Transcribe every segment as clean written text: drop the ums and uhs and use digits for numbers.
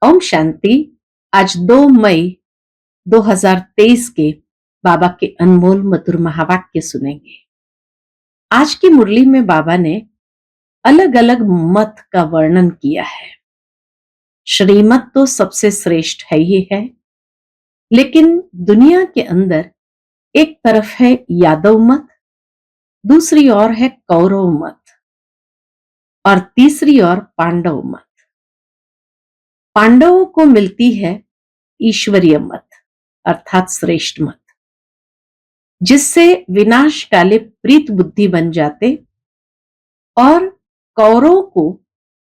ओम शांति। आज 2 मई 2023 के बाबा के अनमोल मधुर महावाक्य सुनेंगे। आज की मुरली में बाबा ने अलग अलग मत का वर्णन किया है। श्रीमत तो सबसे श्रेष्ठ है ही है, लेकिन दुनिया के अंदर एक तरफ है यादव मत, दूसरी ओर है कौरव मत और तीसरी ओर पांडव मत। पांडवों को मिलती है ईश्वरीय मत अर्थात श्रेष्ठ मत, जिससे विनाश काले प्रीत बुद्धि बन जाते, और कौरवों को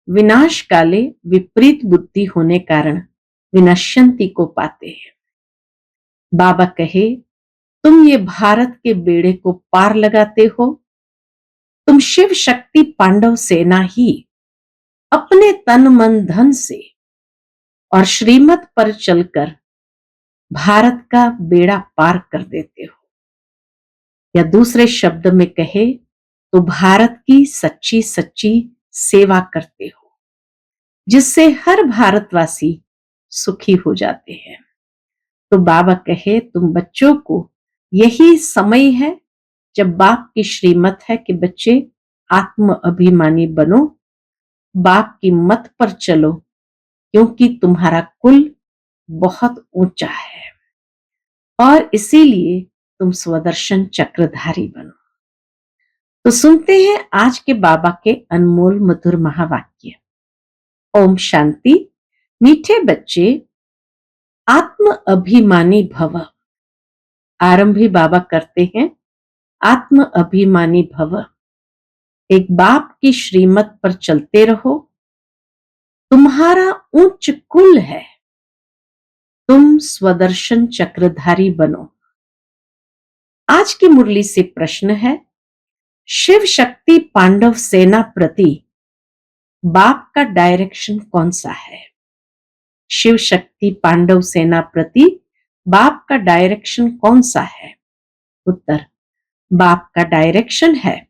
विनाश काले विपरीत बुद्धि होने कारण विनश्यंती को पाते हैं। बाबा कहे, तुम ये भारत के बेड़े को पार लगाते हो। तुम शिव शक्ति पांडव सेना ही अपने तन मन धन से और श्रीमत पर चलकर भारत का बेड़ा पार कर देते हो। या दूसरे शब्द में कहे तो भारत की सच्ची सच्ची सेवा करते हो, जिससे हर भारतवासी सुखी हो जाते हैं। तो बाबा कहे, तुम बच्चों को यही समय है जब बाप की श्रीमत है कि बच्चे आत्म अभिमानी बनो, बाप की मत पर चलो, क्योंकि तुम्हारा कुल बहुत ऊंचा है और इसीलिए तुम स्वदर्शन चक्रधारी बनो। तो सुनते हैं आज के बाबा के अनमोल मधुर महावाक्य। ओम शांति। मीठे बच्चे, आत्म अभिमानी भव। आरंभ ही बाबा करते हैं, आत्म अभिमानी भव। एक बाप की श्रीमत पर चलते रहो। तुम्हारा उच्च कुल है, तुम स्वदर्शन चक्रधारी बनो। आज की मुरली से प्रश्न है, शिव शक्ति पांडव सेना प्रति बाप का डायरेक्शन कौन सा है? शिव शक्ति पांडव सेना प्रति बाप का डायरेक्शन कौन सा है? उत्तर, बाप का डायरेक्शन है,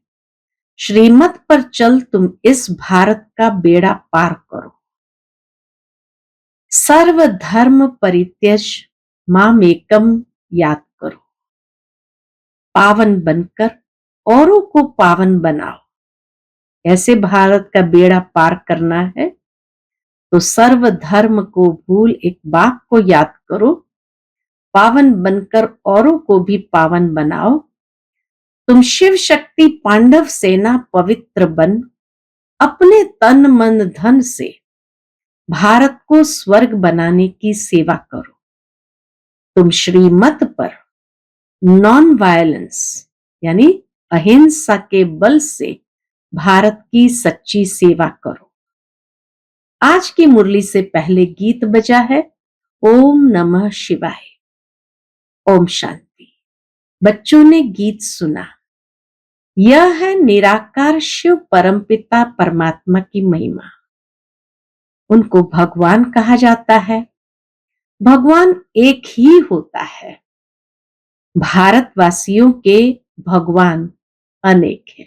श्रीमत पर चल तुम इस भारत का बेड़ा पार करो। सर्व धर्म परित्यज माम एकम याद करो। पावन बनकर औरों को पावन बनाओ। ऐसे भारत का बेड़ा पार करना है तो सर्व धर्म को भूल एक बाप को याद करो। पावन बनकर औरों को भी पावन बनाओ। तुम शिव शक्ति पांडव सेना पवित्र बन अपने तन मन धन से भारत को स्वर्ग बनाने की सेवा करो। तुम श्रीमत पर नॉन वायलेंस यानी अहिंसा के बल से भारत की सच्ची सेवा करो। आज की मुरली से पहले गीत बजा है ओम नमः शिवाय। ओम शांति। बच्चों ने गीत सुना। यह है निराकार शिव परमपिता परमात्मा की महिमा। उनको भगवान कहा जाता है। भगवान एक ही होता है। भारतवासियों के भगवान अनेक हैं।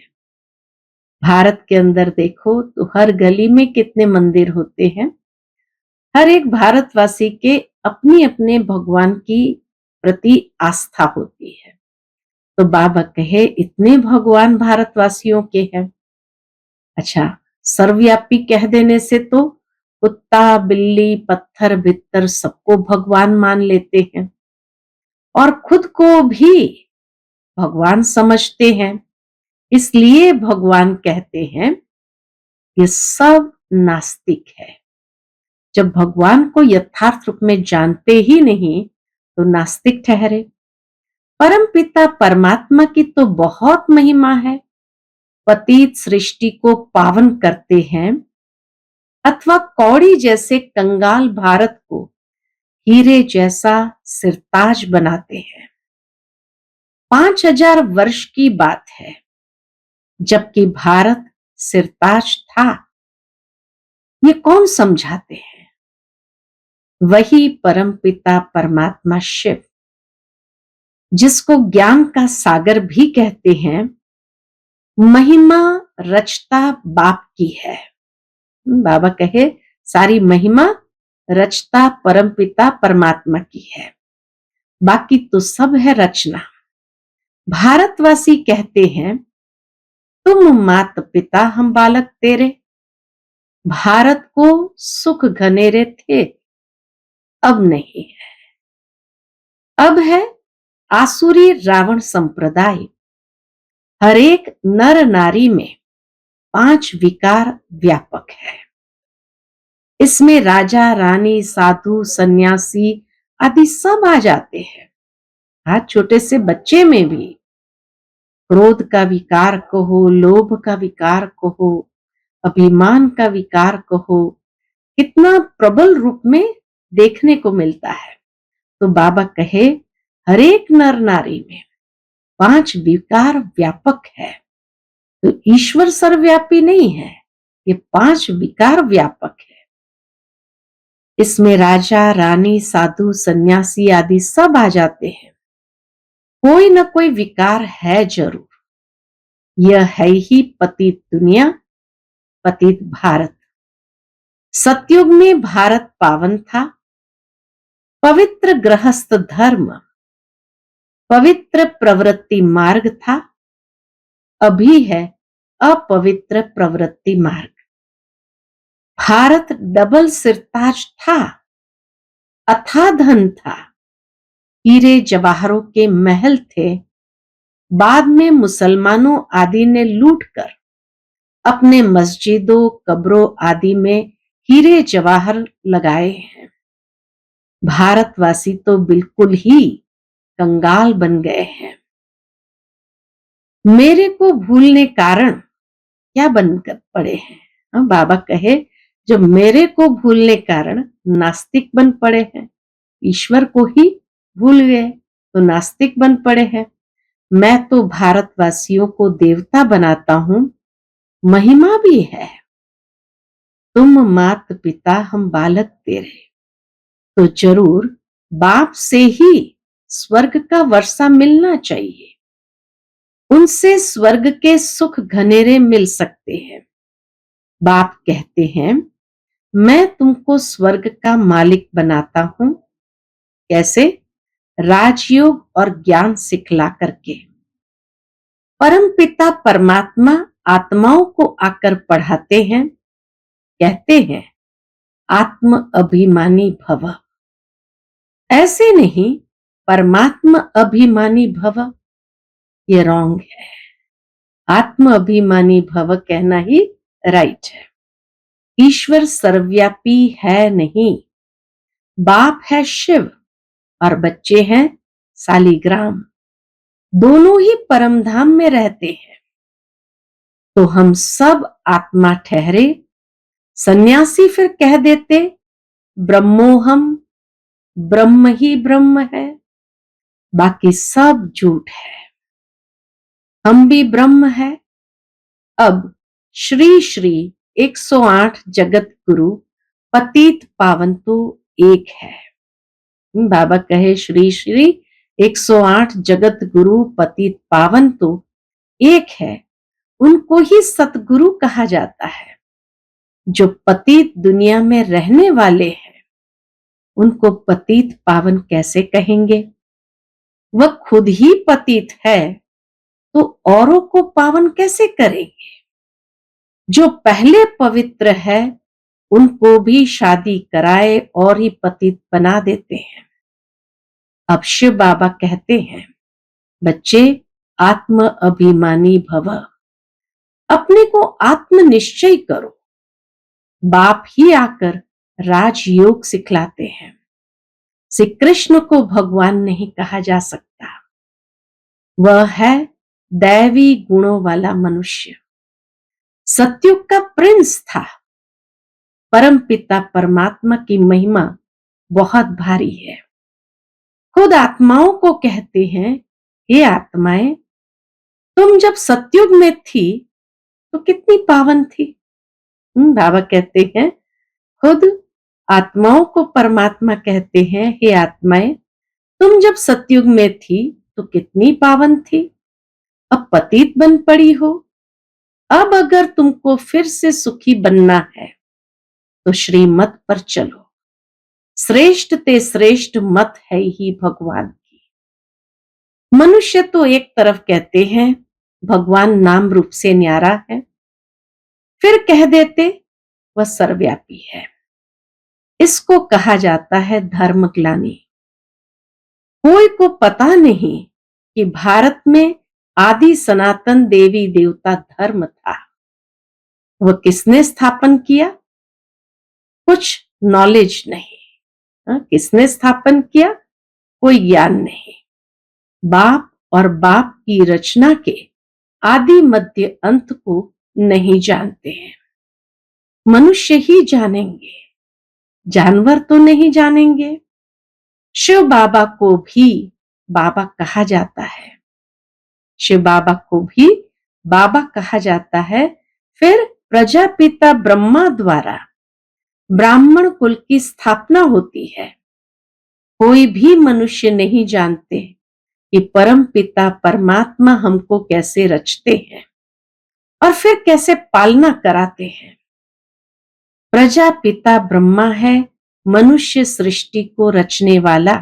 भारत के अंदर देखो तो हर गली में कितने मंदिर होते हैं। हर एक भारतवासी के अपने अपने भगवान की प्रति आस्था होती है। तो बाबा कहे, इतने भगवान भारतवासियों के हैं। अच्छा, सर्वव्यापी कह देने से तो कुत्ता बिल्ली पत्थर भित्तर सबको भगवान मान लेते हैं और खुद को भी भगवान समझते हैं। इसलिए भगवान कहते हैं ये सब नास्तिक है। जब भगवान को यथार्थ रूप में जानते ही नहीं तो नास्तिक ठहरे। परमपिता परमात्मा की तो बहुत महिमा है। पतित सृष्टि को पावन करते हैं अथवा कौड़ी जैसे कंगाल भारत को हीरे जैसा सिरताज बनाते हैं। 5000 वर्ष की बात है जबकि भारत सिरताज था। ये कौन समझाते हैं? वही परमपिता परमात्मा शिव, जिसको ज्ञान का सागर भी कहते हैं। महिमा रचता बाप की है। बाबा कहे, सारी महिमा रचता परमपिता परमात्मा की है, बाकी तो सब है रचना। भारतवासी कहते हैं, तुम मात पिता हम बालक तेरे। भारत को सुख घनेरे थे, अब नहीं है। अब है आसुरी रावण संप्रदाय। हर एक नर नारी में 5 विकार व्यापक है। इसमें राजा रानी साधु सन्यासी आदि सब आ जाते हैं। हाँ, छोटे से बच्चे में भी क्रोध का विकार कहो, लोभ का विकार कहो, अभिमान का विकार कहो, कितना प्रबल रूप में देखने को मिलता है। तो बाबा कहे, हर एक नर नारी में 5 विकार व्यापक है। तो ईश्वर सर्वव्यापी नहीं है, ये 5 विकार व्यापक है। इसमें राजा रानी साधु सन्यासी आदि सब आ जाते हैं। कोई न कोई विकार है जरूर। यह है ही पतित दुनिया, पतित भारत। सतयुग में भारत पावन था, पवित्र गृहस्थ धर्म, पवित्र प्रवृत्ति मार्ग था। अभी है अपवित्र प्रवृत्ति मार्ग। भारत डबल सिरताज था, अथाह धन था, हीरे जवाहरों के महल थे। बाद में मुसलमानों आदि ने लूटकर अपने मस्जिदों कब्रों आदि में हीरे जवाहर लगाए हैं। भारतवासी तो बिल्कुल ही कंगाल बन गए हैं। मेरे को भूलने कारण क्या बनकर पड़े हैं? बाबा कहे, जो मेरे को भूलने कारण नास्तिक बन पड़े हैं, ईश्वर को ही भूल गए तो नास्तिक बन पड़े हैं। मैं तो भारतवासियों को देवता बनाता हूं, महिमा भी है। तुम मात पिता हम बालक तेरे। तो जरूर बाप से ही स्वर्ग का वर्षा मिलना चाहिए। उनसे स्वर्ग के सुख घनेरे मिल सकते हैं। बाप कहते हैं, मैं तुमको स्वर्ग का मालिक बनाता हूं। कैसे? राजयोग और ज्ञान सिखला करके। परम पिता परमात्मा आत्माओं को आकर पढ़ाते हैं, कहते हैं आत्म अभिमानी भव। ऐसे नहीं, परमात्मा अभिमानी भव, ये रॉन्ग है। आत्म अभिमानी भव कहना ही राइट है। ईश्वर सर्वव्यापी है नहीं। बाप है शिव और बच्चे हैं सालिग्राम। दोनों ही परमधाम में रहते हैं। तो हम सब आत्मा ठहरे। सन्यासी फिर कह देते, ब्रह्मोहम, ब्रह्म ही ब्रह्म है, बाकी सब झूठ है। हम भी ब्रह्म है। अब श्री श्री 108 जगत गुरु पतित पावन तो एक है। बाबा कहे, श्री श्री 108 जगत गुरु पतित पावन तो एक है। उनको ही सतगुरु कहा जाता है। जो पतित दुनिया में रहने वाले हैं, उनको पतित पावन कैसे कहेंगे? वह खुद ही पतित है तो औरों को पावन कैसे करेंगे? जो पहले पवित्र है, उनको भी शादी कराए और ही पतित बना देते हैं। अब शिव बाबा कहते हैं, बच्चे आत्म अभिमानी भव। अपने को आत्म निश्चय करो। बाप ही आकर राजयोग सिखलाते हैं। श्री कृष्ण को भगवान नहीं कहा जा सकता। वह है दैवी गुणों वाला मनुष्य। सतयुग का प्रिंस था। परम पिता परमात्मा की महिमा बहुत भारी है। खुद आत्माओं को कहते हैं, हे आत्माएं, तुम जब सतयुग में थी तो कितनी पावन थी। बाबा कहते हैं, खुद आत्माओं को परमात्मा कहते हैं, हे आत्माएं, तुम जब सतयुग में थी तो कितनी पावन थी। अब पतित बन पड़ी हो। अब अगर तुमको फिर से सुखी बनना है तो श्रीमत पर चलो। श्रेष्ठ ते श्रेष्ठ मत है ही भगवान की। मनुष्य तो एक तरफ कहते हैं भगवान नाम रूप से न्यारा है, फिर कह देते वह सर्वव्यापी है। इसको कहा जाता है धर्म ग्लानि। कोई को पता नहीं कि भारत में आदि सनातन देवी देवता धर्म था। वह किसने स्थापन किया? कुछ नॉलेज नहीं। किसने स्थापन किया? कोई ज्ञान नहीं। बाप और बाप की रचना के आदि मध्य अंत को नहीं जानते हैं। मनुष्य ही जानेंगे, जानवर तो नहीं जानेंगे। शिव बाबा को भी बाबा कहा जाता है, शिव बाबा को भी बाबा कहा जाता है। फिर प्रजापिता ब्रह्मा द्वारा ब्राह्मण कुल की स्थापना होती है। कोई भी मनुष्य नहीं जानते कि परम पिता परमात्मा हमको कैसे रचते हैं और फिर कैसे पालना कराते हैं। प्रजापिता ब्रह्मा है मनुष्य सृष्टि को रचने वाला।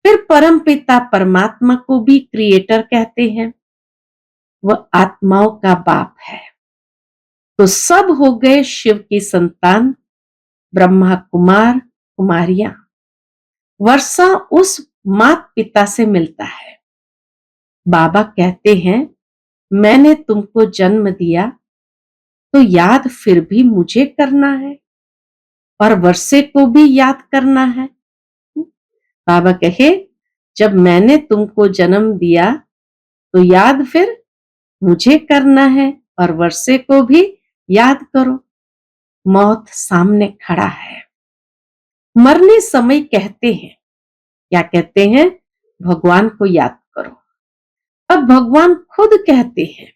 फिर परम पिता परमात्मा को भी क्रिएटर कहते हैं। वह आत्माओं का बाप है। तो सब हो गए शिव की संतान, ब्रह्मा कुमार कुमारियां। वर्षा उस मात पिता से मिलता है। बाबा कहते हैं मैंने तुमको जन्म दिया तो याद फिर भी मुझे करना है और वर्षे को भी याद करना है। बाबा कहे जब मैंने तुमको जन्म दिया तो याद फिर मुझे करना है और वर्षे को भी याद करो। मौत सामने खड़ा है। मरने समय कहते हैं, क्या कहते हैं? भगवान को याद करो। अब भगवान खुद कहते हैं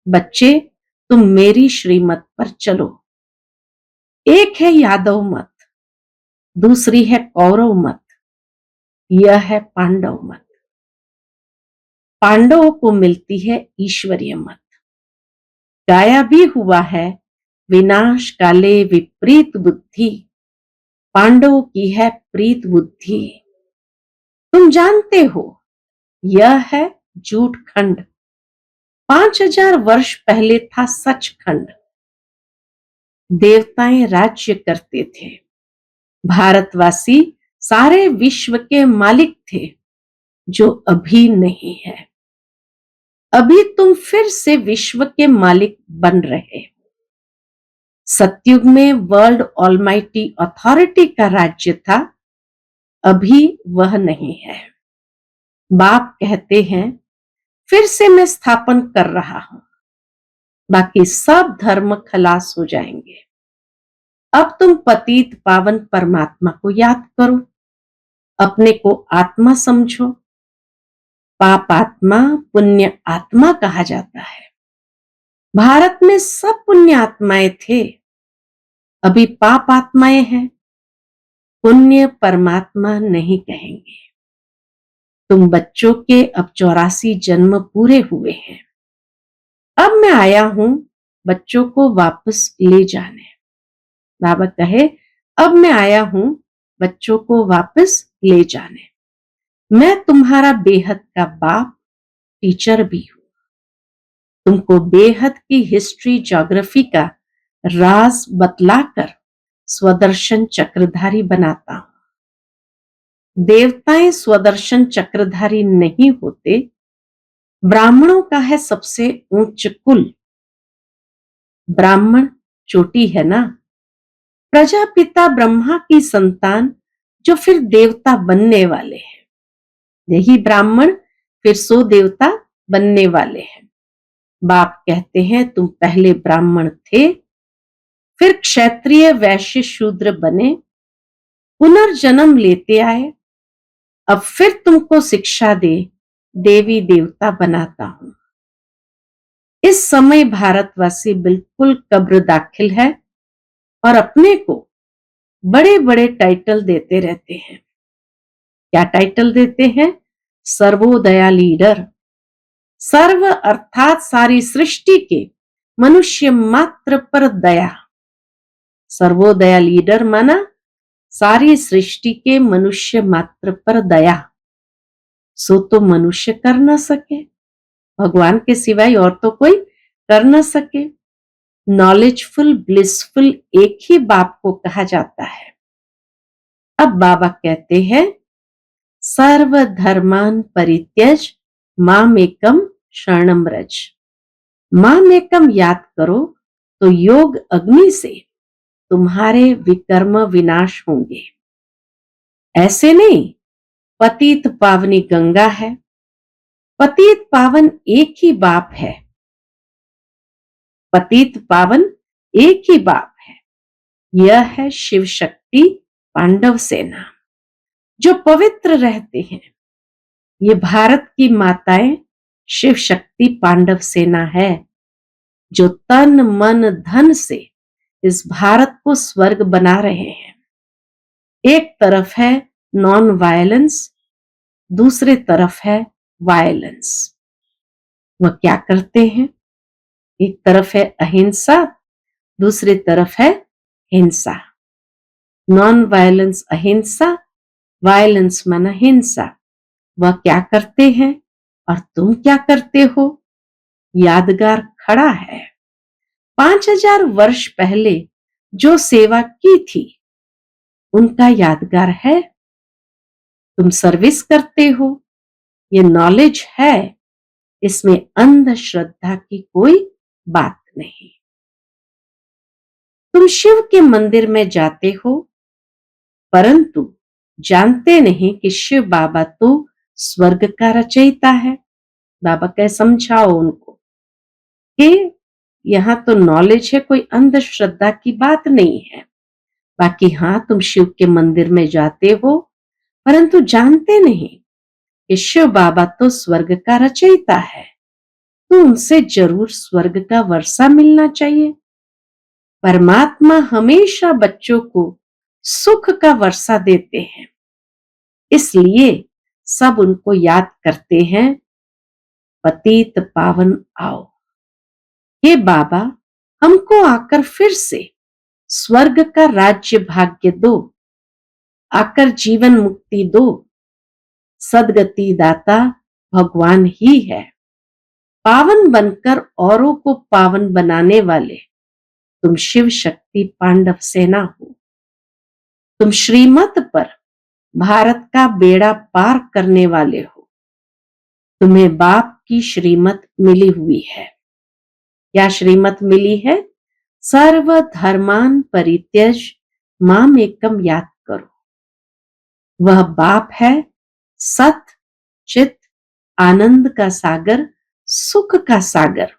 बच्चे तुम मेरी श्रीमत पर चलो। एक है यादव मत, दूसरी है कौरव मत, यह है पांडव मत। पांडवों को मिलती है ईश्वरीय मत। गाया भी हुआ है विनाश काले विपरीत बुद्धि, पांडवों की है प्रीत बुद्धि। तुम जानते हो यह है झूठ खंड। 5000 वर्ष पहले था सचखंड। देवताएं राज्य करते थे। भारतवासी सारे विश्व के मालिक थे, जो अभी नहीं है। अभी तुम फिर से विश्व के मालिक बन रहे हो। सतयुग में वर्ल्ड ऑलमाइटी अथॉरिटी का राज्य था, अभी वह नहीं है। बाप कहते हैं फिर से मैं स्थापन कर रहा हूं, बाकी सब धर्म खलास हो जाएंगे। अब तुम पतित पावन परमात्मा को याद करो, अपने को आत्मा समझो। पाप आत्मा पुण्य आत्मा कहा जाता है। भारत में सब पुण्य आत्माएं थे, अभी पाप आत्माएं हैं। पुण्य परमात्मा नहीं कहेंगे। तुम बच्चों के अब 84 जन्म पूरे हुए हैं। अब मैं आया हूं बच्चों को वापस ले जाने। बाबा कहे अब मैं आया हूं बच्चों को वापस ले जाने। मैं तुम्हारा बेहद का बाप टीचर भी हूं। तुमको बेहद की हिस्ट्री ज्योग्राफी का राज बतलाकर स्वदर्शन चक्रधारी बनाता हूं। देवताएं स्वदर्शन चक्रधारी नहीं होते। ब्राह्मणों का है सबसे उच्च कुल। ब्राह्मण चोटी है ना। प्रजापिता ब्रह्मा की संतान जो फिर देवता बनने वाले हैं। यही ब्राह्मण फिर 100 देवता बनने वाले हैं। बाप कहते हैं तुम पहले ब्राह्मण थे, फिर क्षत्रिय वैश्य शूद्र बने, पुनर्जन्म लेते आए। अब फिर तुमको शिक्षा दे देवी देवता बनाता हूं। इस समय भारतवासी बिल्कुल कब्र दाखिल है और अपने को बड़े बड़े टाइटल देते रहते हैं। क्या टाइटल देते हैं? सर्वोदया लीडर। सर्व अर्थात सारी सृष्टि के मनुष्य मात्र पर दया। सर्वोदया लीडर माना सारी सृष्टि के मनुष्य मात्र पर दया, सो तो मनुष्य कर न सके, भगवान के सिवाय और तो कोई कर न सके। नॉलेजफुल ब्लिसफुल एक ही बाप को कहा जाता है। अब बाबा कहते हैं, सर्व धर्मान परित्यज मामेकम शरणम रज। मामेकम याद करो तो योग अग्नि से तुम्हारे विकर्म विनाश होंगे। ऐसे नहीं, पतित पावनी गंगा है, पतित पावन एक ही बाप है, पतित पावन एक ही बाप है। यह है शिव शक्ति पांडव सेना, जो पवित्र रहते हैं। ये भारत की माताएं शिव शक्ति पांडव सेना है, जो तन मन धन से इस भारत को स्वर्ग बना रहे हैं। एक तरफ है नॉन वायलेंस, दूसरे तरफ है वायलेंस। वह क्या करते हैं? एक तरफ है अहिंसा, दूसरी तरफ है हिंसा। नॉन वायलेंस अहिंसा, वायलेंस माना हिंसा। वह क्या करते हैं और तुम क्या करते हो? यादगार खड़ा है। 5000 वर्ष पहले जो सेवा की थी, उनका यादगार है। तुम सर्विस करते हो, ये नॉलेज है, इसमें अंधश्रद्धा की कोई बात नहीं। तुम शिव के मंदिर में जाते हो, परंतु जानते नहीं कि शिव बाबा तो स्वर्ग का रचयिता है। बाबा कहे समझाओ उनको कि यहां तो नॉलेज है, कोई अंधश्रद्धा की बात नहीं है। बाकी हाँ, तुम शिव के मंदिर में जाते हो, परंतु जानते नहीं कि शिव बाबा तो स्वर्ग का रचयिता है, तो उनसे जरूर स्वर्ग का वर्षा मिलना चाहिए। परमात्मा हमेशा बच्चों को सुख का वर्षा देते हैं, इसलिए सब उनको याद करते हैं, पतित पावन आओ, हे बाबा हमको आकर फिर से स्वर्ग का राज्य भाग्य दो, आकर जीवन मुक्ति दो। सदगति दाता भगवान ही है। पावन बनकर औरों को पावन बनाने वाले तुम शिव शक्ति पांडव सेना हो। तुम श्रीमत पर भारत का बेड़ा पार करने वाले हो। तुम्हें बाप की श्रीमत मिली हुई है। क्या श्रीमत मिली है? सर्व धर्मान परित्यज माम एकम याद करो। वह बाप है सत चित आनंद का सागर, सुख का सागर।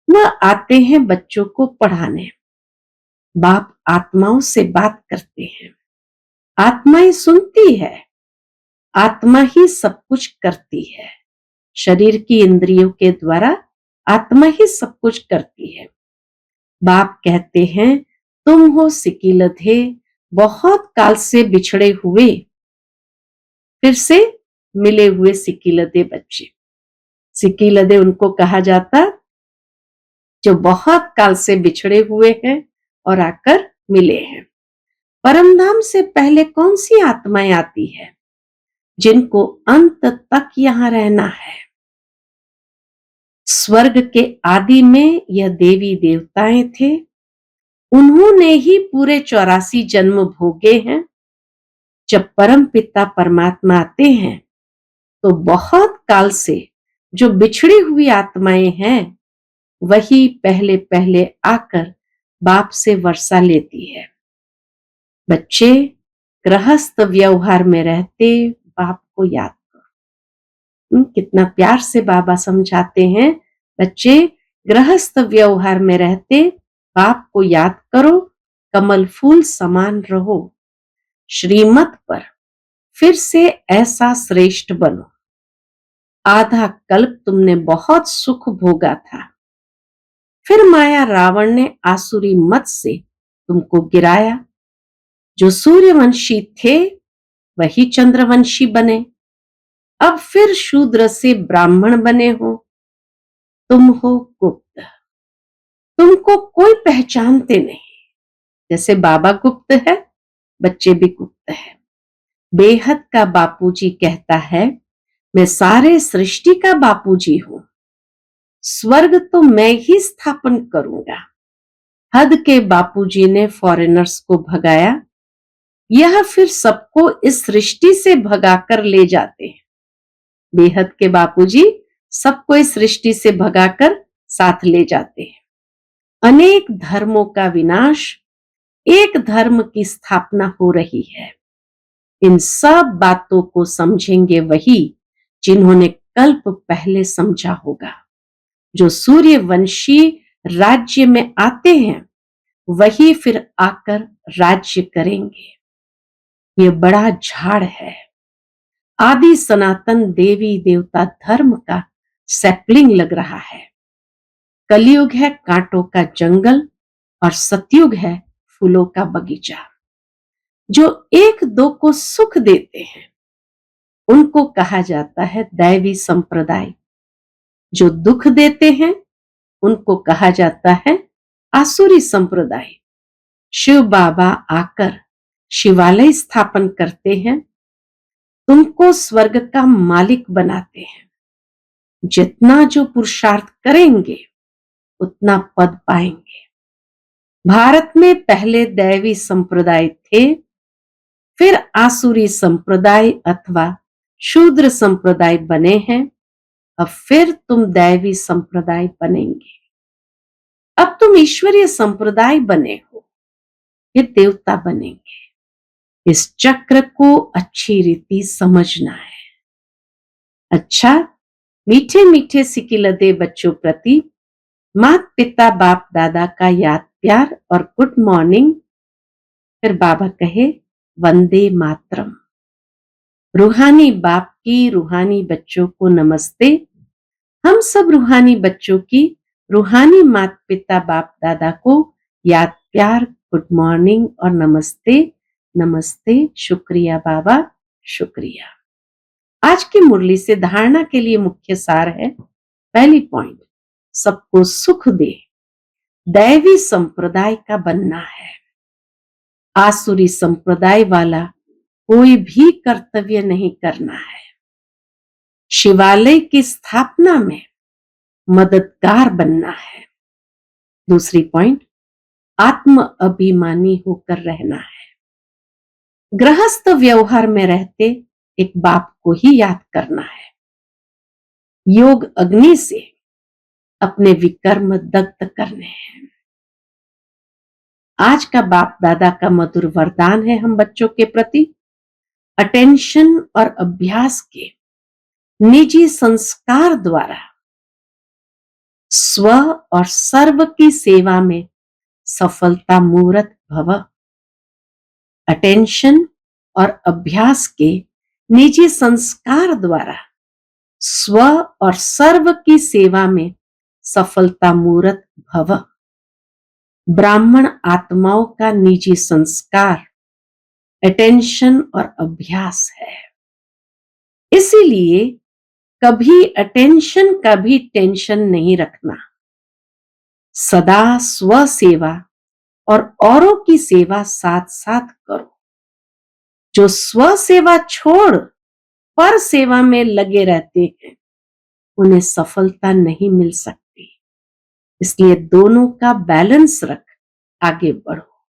वह आते हैं बच्चों को पढ़ाने। बाप आत्माओं से बात करते हैं, आत्माएं सुनती है, आत्मा ही सब कुछ करती है। शरीर की इंद्रियों के द्वारा आत्मा ही सब कुछ करती है। बाप कहते हैं, तुम हो सिकीलधे, बहुत काल से बिछड़े हुए, फिर से मिले हुए सिकीलधे बच्चे। सिकीलधे उनको कहा जाता जो बहुत काल से बिछड़े हुए हैं और आकर मिले हैं। परमधाम से पहले कौन सी आत्माएं आती है? जिनको अंत तक यहां रहना है। स्वर्ग के आदि में यह देवी देवताएं थे, उन्होंने ही पूरे 84 जन्म भोगे हैं। जब परम पिता परमात्मा आते हैं तो बहुत काल से जो बिछड़ी हुई आत्माएं हैं, वही पहले पहले आकर बाप से वर्षा लेती है। बच्चे गृहस्थ व्यवहार में रहते बाप को याद करो। कितना प्यार से बाबा समझाते हैं, बच्चे गृहस्थ व्यवहार में रहते बाप को याद करो, कमल फूल समान रहो, श्रीमत पर फिर से ऐसा श्रेष्ठ बनो। आधा कल्प तुमने बहुत सुख भोगा था, फिर माया रावण ने आसुरी मत से तुमको गिराया। जो सूर्यवंशी थे वही चंद्रवंशी बने, अब फिर शूद्र से ब्राह्मण बने हो। तुम हो गुप्त, तुमको कोई पहचानते नहीं। जैसे बाबा गुप्त है, बच्चे भी कूदते हैं। बेहद का बापूजी कहता है, मैं सारे सृष्टि का बापूजी हूं, स्वर्ग तो मैं ही स्थापन करूंगा। हद के बापूजी ने फॉरेनर्स को भगाया, यह फिर सबको इस सृष्टि से भगाकर ले जाते हैं। बेहद के बापूजी सबको इस सृष्टि से भगाकर साथ ले जाते हैं। अनेक धर्मों का विनाश, एक धर्म की स्थापना हो रही है। इन सब बातों को समझेंगे वही जिन्होंने कल्प पहले समझा होगा। जो सूर्यवंशी राज्य में आते हैं वही फिर आकर राज्य करेंगे। ये बड़ा झाड़ है, आदि सनातन देवी देवता धर्म का सैपलिंग लग रहा है। कलयुग है कांटों का जंगल और सतयुग है फूलों का बगीचा। जो एक दो को सुख देते हैं उनको कहा जाता है दैवी संप्रदाय। जो दुख देते हैं उनको कहा जाता है आसुरी संप्रदाय। शिव बाबा आकर शिवालय स्थापन करते हैं, तुमको स्वर्ग का मालिक बनाते हैं। जितना जो पुरुषार्थ करेंगे उतना पद पाएंगे। भारत में पहले दैवी संप्रदाय थे, फिर आसुरी संप्रदाय अथवा शूद्र संप्रदाय बने हैं। अब फिर तुम दैवी संप्रदाय बनेंगे। अब तुम ईश्वरीय संप्रदाय बने हो, ये देवता बनेंगे। इस चक्र को अच्छी रीति समझना है। अच्छा, मीठे मीठे सिकिलदे बच्चों प्रति माता पिता बाप दादा का याद प्यार और गुड मॉर्निंग। फिर बाबा कहे वंदे मातरम। रूहानी बाप की रूहानी बच्चों को नमस्ते। हम सब रूहानी बच्चों की रूहानी माता पिता बाप दादा को याद प्यार गुड मॉर्निंग और नमस्ते। नमस्ते, शुक्रिया बाबा, शुक्रिया। आज की मुरली से धारणा के लिए मुख्य सार है, पहली पॉइंट, सबको सुख दे, दैवी संप्रदाय का बनना है। आसुरी संप्रदाय वाला कोई भी कर्तव्य नहीं करना है। शिवालय की स्थापना में मददगार बनना है। दूसरी पॉइंट, आत्म अभिमानी होकर रहना है। गृहस्थ व्यवहार में रहते एक बाप को ही याद करना है। योग अग्नि से अपने विकर्म दग्ध करने हैं। आज का बाप दादा का मधुर वरदान है हम बच्चों के प्रति, अटेंशन और अभ्यास के निजी संस्कार द्वारा स्व और सर्व की सेवा में सफलता मूर्त भव। अटेंशन और अभ्यास के निजी संस्कार द्वारा स्व और सर्व की सेवा में सफलता मूर्त भव। ब्राह्मण आत्माओं का निजी संस्कार अटेंशन और अभ्यास है। इसीलिए कभी अटेंशन का भी टेंशन नहीं रखना। सदा स्व सेवा और औरों की सेवा साथ साथ करो। जो स्व सेवा छोड़ पर सेवा में लगे रहते हैं उन्हें सफलता नहीं मिल सकती। इसलिए दोनों का बैलेंस रख आगे बढ़ो।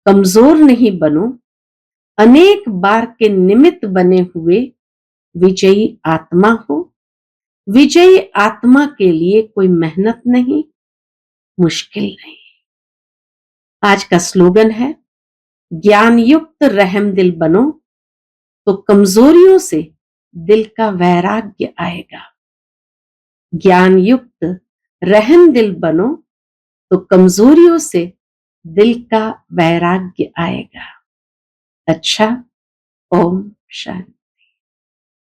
कमजोर नहीं बनो, अनेक बार के निमित्त बने हुए विजयी आत्मा हो। विजयी आत्मा के लिए कोई मेहनत नहीं, मुश्किल नहीं। आज का स्लोगन है, ज्ञान युक्त रहम दिल बनो तो कमजोरियों से दिल का वैराग्य आएगा। ज्ञान युक्त रहम दिल बनो तो कमजोरियों से दिल का वैराग्य आएगा। अच्छा, ओम शांति।